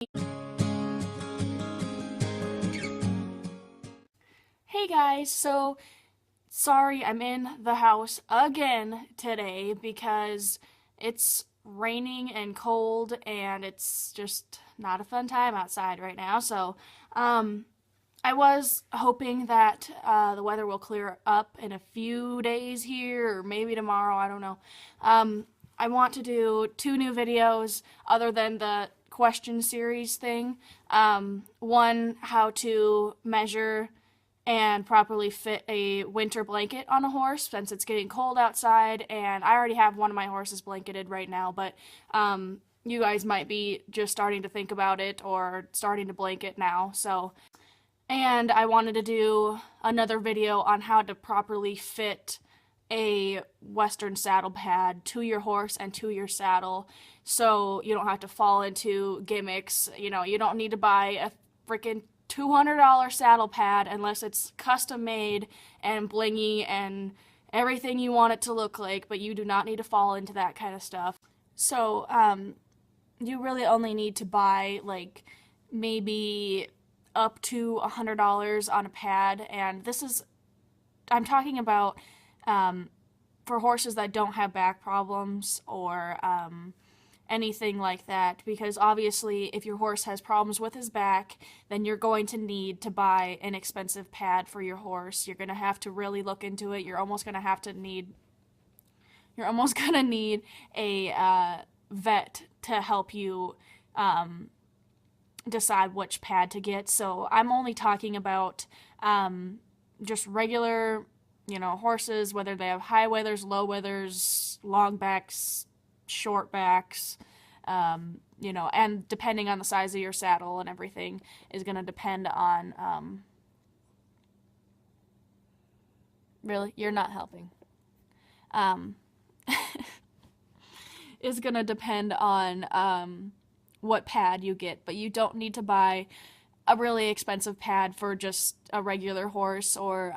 Hey guys, so sorry I'm in the house again today because it's raining and cold and it's just not a fun time outside right now. Um, I was hoping that the weather will clear up in a few days here or maybe tomorrow, I don't know. I want to do 2 new videos other than the question series thing. One, how to measure and properly fit a winter blanket on a horse since it's getting cold outside, and I already have one of my horses blanketed right now, but you guys might be just starting to think about it or starting to blanket now. And I wanted to do another video on how to properly fit a Western saddle pad to your horse and to your saddle so you don't have to fall into gimmicks. You know, you don't need to buy a freaking $200 saddle pad unless it's custom made and blingy and everything you want it to look like, but you do not need to fall into that kind of stuff. You really only need to buy like maybe up to $100 on a pad, and I'm talking about for horses that don't have back problems or anything like that, because obviously if your horse has problems with his back, then you're going to need to buy an expensive pad for your horse. You're going to have to really look into it. You're almost going to need a vet to help you decide which pad to get. So I'm only talking about just regular, horses, whether they have high withers, low withers, long backs, short backs, and depending on the size of your saddle and everything is going to depend on, really, you're not helping. Is going to depend on what pad you get, but you don't need to buy a really expensive pad for just a regular horse or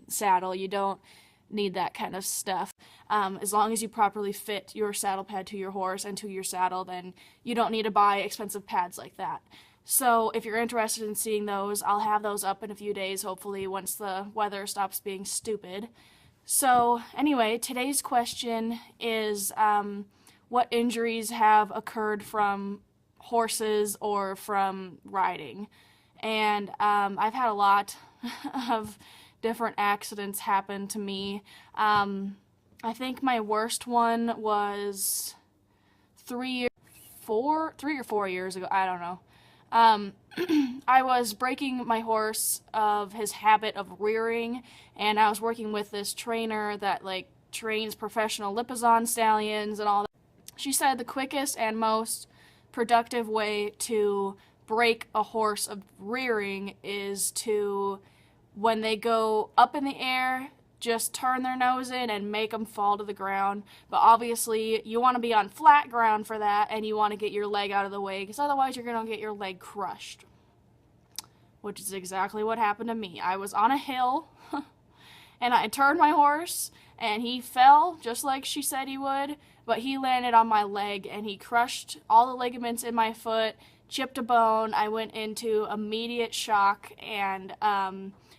saddle. You don't need that kind of stuff. As long as you properly fit your saddle pad to your horse and to your saddle, then you don't need to buy expensive pads like that. So if you're interested in seeing those, I'll have those up in a few days, hopefully, once the weather stops being stupid. So anyway, today's question is what injuries have occurred from horses or from riding? And I've had a lot of different accidents happen to me. I think my worst one was 3 or 4 years ago. I don't know. I was breaking my horse of his habit of rearing, and I was working with this trainer that trains professional Lipizzan stallions and all that. She said the quickest and most productive way to break a horse of rearing is to, when they go up in the air, just turn their nose in and make them fall to the ground. But obviously you want to be on flat ground for that, and you want to get your leg out of the way, because otherwise you're going to get your leg crushed, which is exactly what happened to me. I was on a hill and I turned my horse and he fell just like she said he would, but he landed on my leg and he crushed all the ligaments in my foot, chipped a bone. I went into immediate shock, and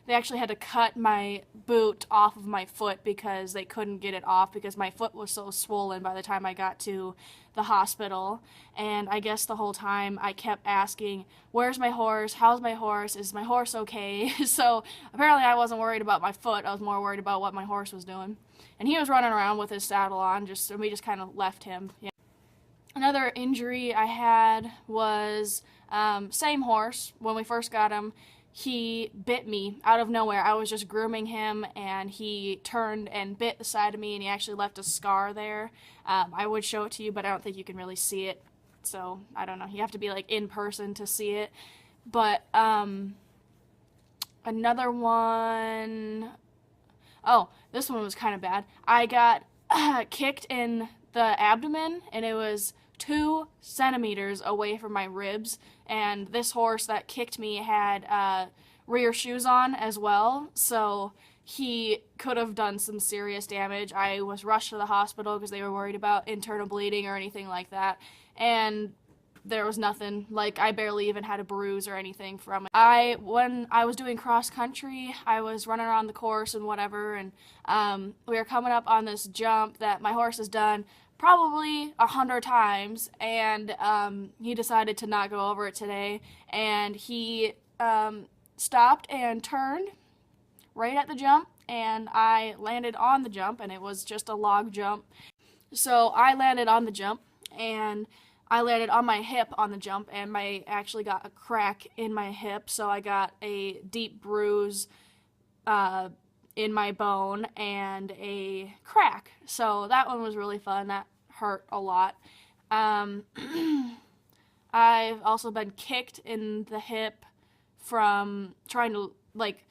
they actually had to cut my boot off of my foot because they couldn't get it off because my foot was so swollen by the time I got to the hospital. And I guess the whole time I kept asking, where's my horse? How's my horse? Is my horse okay? So apparently I wasn't worried about my foot. I was more worried about what my horse was doing. And he was running around with his saddle on, and we just kind of left him. Yeah. Another injury I had was same horse. When we first got him, he bit me out of nowhere. I was just grooming him, and he turned and bit the side of me, and he actually left a scar there. I would show it to you, but I don't think you can really see it. So, I don't know. You have to be, in person to see it. But, another one... Oh, this one was kind of bad. I got kicked in the abdomen, and it was 2 centimeters away from my ribs, and this horse that kicked me had rear shoes on as well, so he could have done some serious damage. I was rushed to the hospital because they were worried about internal bleeding or anything like that, and there was nothing. Like, I barely even had a bruise or anything from it. When I was doing cross country, I was running around the course and whatever, and we were coming up on this jump that my horse has done probably 100 times, and he decided to not go over it today, and he stopped and turned right at the jump, and I landed on the jump, and it was just a log jump. So I landed on the jump, and I landed on my hip on the jump, and I actually got a crack in my hip, so I got a deep bruise in my bone and a crack. So that one was really fun. That hurt a lot. I've also been kicked in the hip from trying to, like,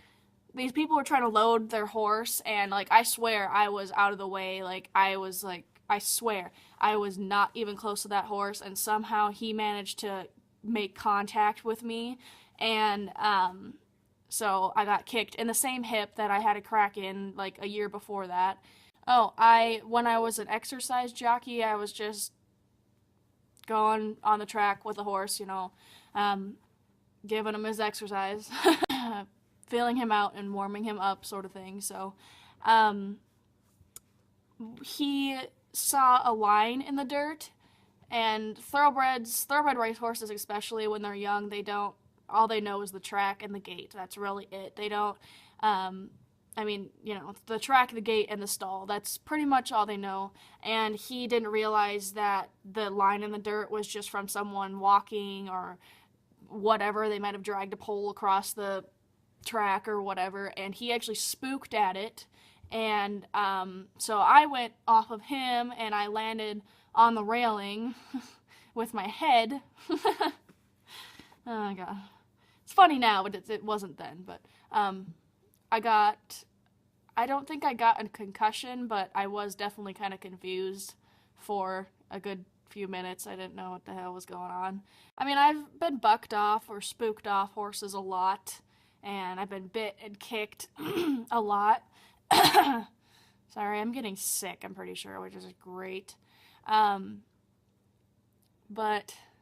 these people were trying to load their horse, and, like, I swear I was out of the way. Like, I swear I was not even close to that horse, and somehow he managed to make contact with me, and so I got kicked in the same hip that I had a crack in like a year before that. Oh, when I was an exercise jockey, I was just going on the track with a horse, giving him his exercise, feeling him out and warming him up, sort of thing. So he saw a line in the dirt, and thoroughbred racehorses, especially when they're young, all they know is the track and the gate. That's really it. They don't, the track, the gate, and the stall. That's pretty much all they know. And he didn't realize that the line in the dirt was just from someone walking or whatever. They might have dragged a pole across the track or whatever, and he actually spooked at it. And so I went off of him, and I landed on the railing with my head. Oh my god. It's funny now, but it wasn't then. But I don't think I got a concussion, but I was definitely kind of confused for a good few minutes. I didn't know what the hell was going on. I mean, I've been bucked off or spooked off horses a lot, and I've been bit and kicked a lot. Sorry, I'm getting sick, I'm pretty sure, which is great. But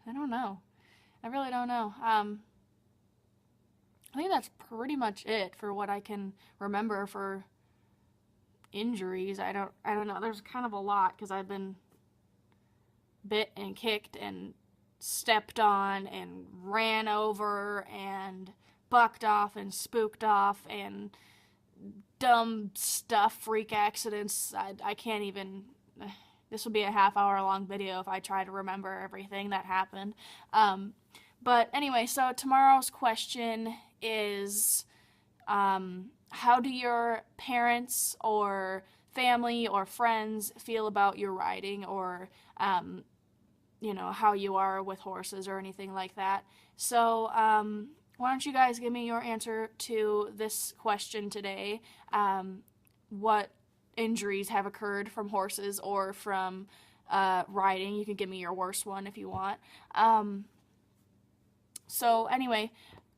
I don't know. I really don't know. I think that's pretty much it for what I can remember for injuries. I don't know. There's kind of a lot, because I've been bit and kicked and stepped on and ran over and bucked off and spooked off and dumb stuff, freak accidents. I can't even. This would be a half-hour-long video if I try to remember everything that happened. But anyway, so tomorrow's question is, how do your parents or family or friends feel about your riding, or, how you are with horses or anything like that? So, why don't you guys give me your answer to this question today? What injuries have occurred from horses or from riding? You can give me your worst one if you want. So anyway,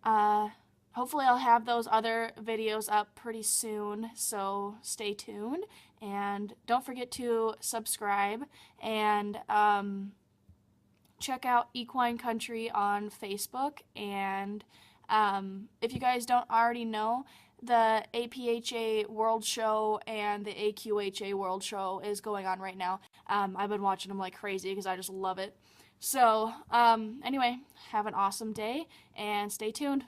hopefully I'll have those other videos up pretty soon, so stay tuned, and don't forget to subscribe, and check out Equine Country on Facebook, and if you guys don't already know, the APHA World Show and the AQHA World Show is going on right now. I've been watching them like crazy because I just love it. So, anyway, have an awesome day, and stay tuned.